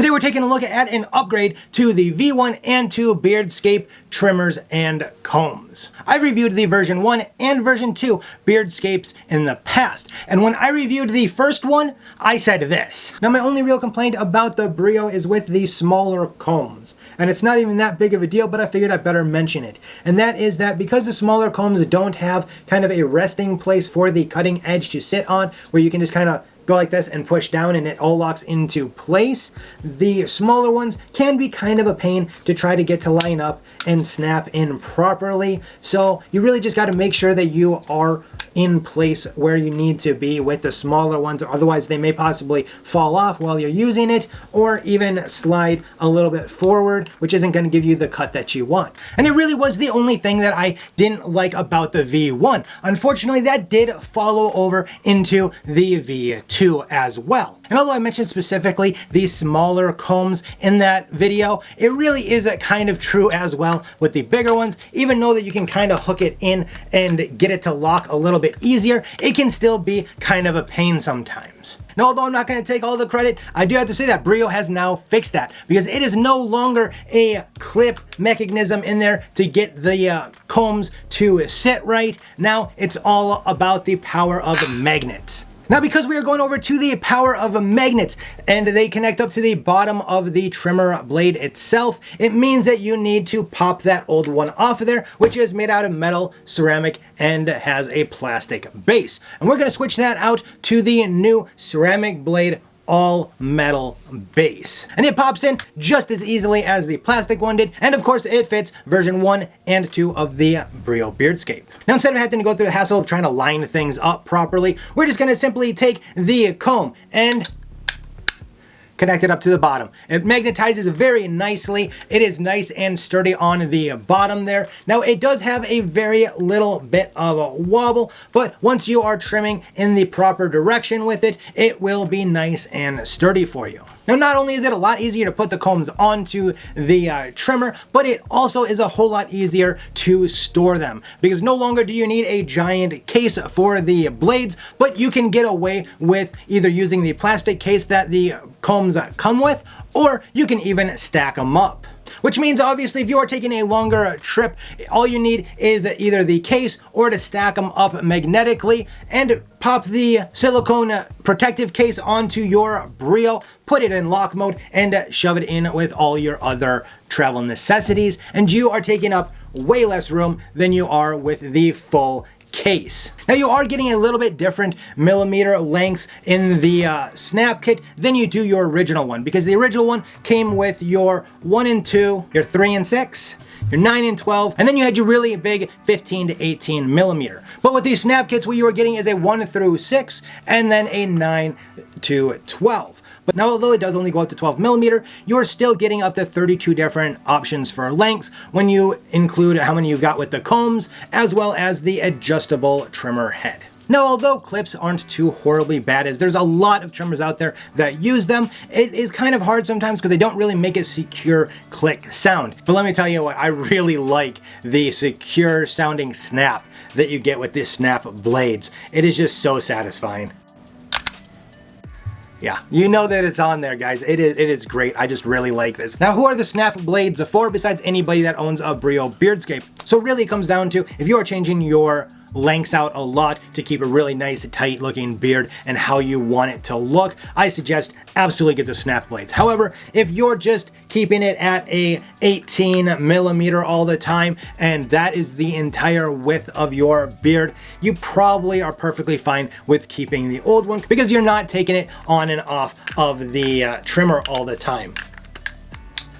Today we're taking a look at an upgrade to the V1 and 2 beardscape trimmers and combs. I've reviewed the version 1 and version 2 beardscapes in the past, and when I reviewed the first one, I said this. Now my only real complaint about the Brio is with the smaller combs, and it's not even that big of a deal, but I figured I'd better mention it. And that is that because the smaller combs don't have kind of a resting place for the cutting edge to sit on, where you can just kind of go like this and push down and it all locks into place, the smaller ones can be kind of a pain to try to get to line up and snap in properly. So you really just got to make sure that you are in place where you need to be with the smaller ones, otherwise they may possibly fall off while you're using it, or even slide a little bit forward, which isn't going to give you the cut that you want. And it really was the only thing that I didn't like about the V1. Unfortunately, that did follow over into the V2 as well. And although I mentioned specifically these smaller combs in that video, it really is kind of true as well with the bigger ones. Even though that you can kind of hook it in and get it to lock a little bit easier, it can still be kind of a pain sometimes. Now, although I'm not going to take all the credit, I do have to say that Brio has now fixed that, because it is no longer a clip mechanism in there to get the combs to sit right. Now it's all about the power of magnets. Now, because we are going over to the power of magnets and they connect up to the bottom of the trimmer blade itself, it means that you need to pop that old one off of there, which is made out of metal, ceramic, and has a plastic base. And we're going to switch that out to the new ceramic blade all metal base. And it pops in just as easily as the plastic one did, and of course it fits version 1 and 2 of the Brio beardscape. Now, instead of having to go through the hassle of trying to line things up properly, we're just going to simply take the comb and connect it up to the bottom. It magnetizes very nicely. It is nice and sturdy on the bottom there. Now, it does have a very little bit of a wobble, but once you are trimming in the proper direction with it, it will be nice and sturdy for you. Now, not only is it a lot easier to put the combs onto the trimmer, but it also is a whole lot easier to store them, because no longer do you need a giant case for the blades, but you can get away with either using the plastic case that the combs come with, or you can even stack them up. Which means, obviously, if you are taking a longer trip, all you need is either the case or to stack them up magnetically and pop the silicone protective case onto your Brio, put it in lock mode, and shove it in with all your other travel necessities, and you are taking up way less room than you are with the full case. Now, you are getting a little bit different millimeter lengths in the snap kit than you do your original one, because the original one came with your 1 and 2, your 3 and 6, your 9 and 12, and then you had your really big 15 to 18 millimeter. But with these snap kits, what you are getting is a 1 through 6 and then a 9 to 12. But now, although it does only go up to 12 millimeter, you're still getting up to 32 different options for lengths when you include how many you've got with the combs, as well as the adjustable trimmer head. Now, although clips aren't too horribly bad, as there's a lot of trimmers out there that use them, it is kind of hard sometimes because they don't really make a secure click sound. But let me tell you what, I really like the secure sounding snap that you get with these snap blades. It is just so satisfying. Yeah, you know that it's on there, guys. It is great. I just really like this. Now, who are the snap blades for besides anybody that owns a Brio beardscape? So really it comes down to, if you are changing your lengths out a lot to keep a really nice tight looking beard and how you want it to look, I suggest absolutely get the snap blades. However, if you're just keeping it at a 18 millimeter all the time and that is the entire width of your beard, you probably are perfectly fine with keeping the old one, because you're not taking it on and off of the trimmer all the time.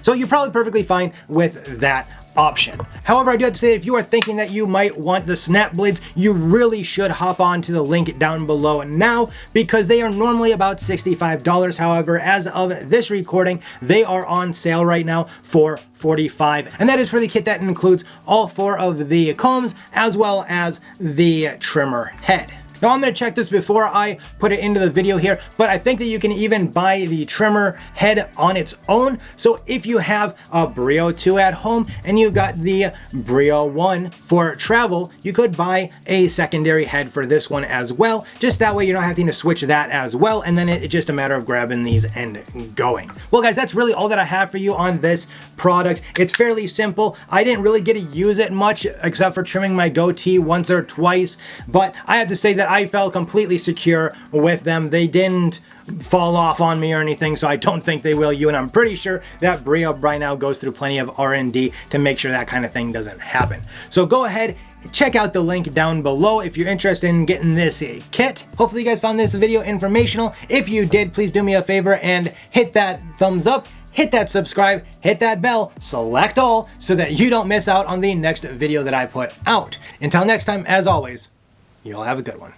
So you're probably perfectly fine with that option. However, I do have to say, if you are thinking that you might want the snap blades, you really should hop on to the link down below now, because they are normally about $65. However, as of this recording, they are on sale right now for $45, and that is for the kit that includes all 4 of the combs as well as the trimmer head. Now I'm going to check this before I put it into the video here, but I think that you can even buy the trimmer head on its own. So if you have a Brio 2 at home and you've got the Brio 1 for travel, you could buy a secondary head for this one as well. Just that way you're not having to switch that as well, and then it's just a matter of grabbing these and going. Well guys, that's really all that I have for you on this product. It's fairly simple. I didn't really get to use it much except for trimming my goatee once or twice, but I have to say that I felt completely secure with them. They didn't fall off on me or anything, so I don't think they will you, and I'm pretty sure that Brio right now goes through plenty of R&D to make sure that kind of thing doesn't happen. So go ahead, check out the link down below if you're interested in getting this kit. Hopefully you guys found this video informational. If you did, please do me a favor and hit that thumbs up, hit that subscribe, hit that bell, select all, so that you don't miss out on the next video that I put out. Until next time, as always, you all have a good one.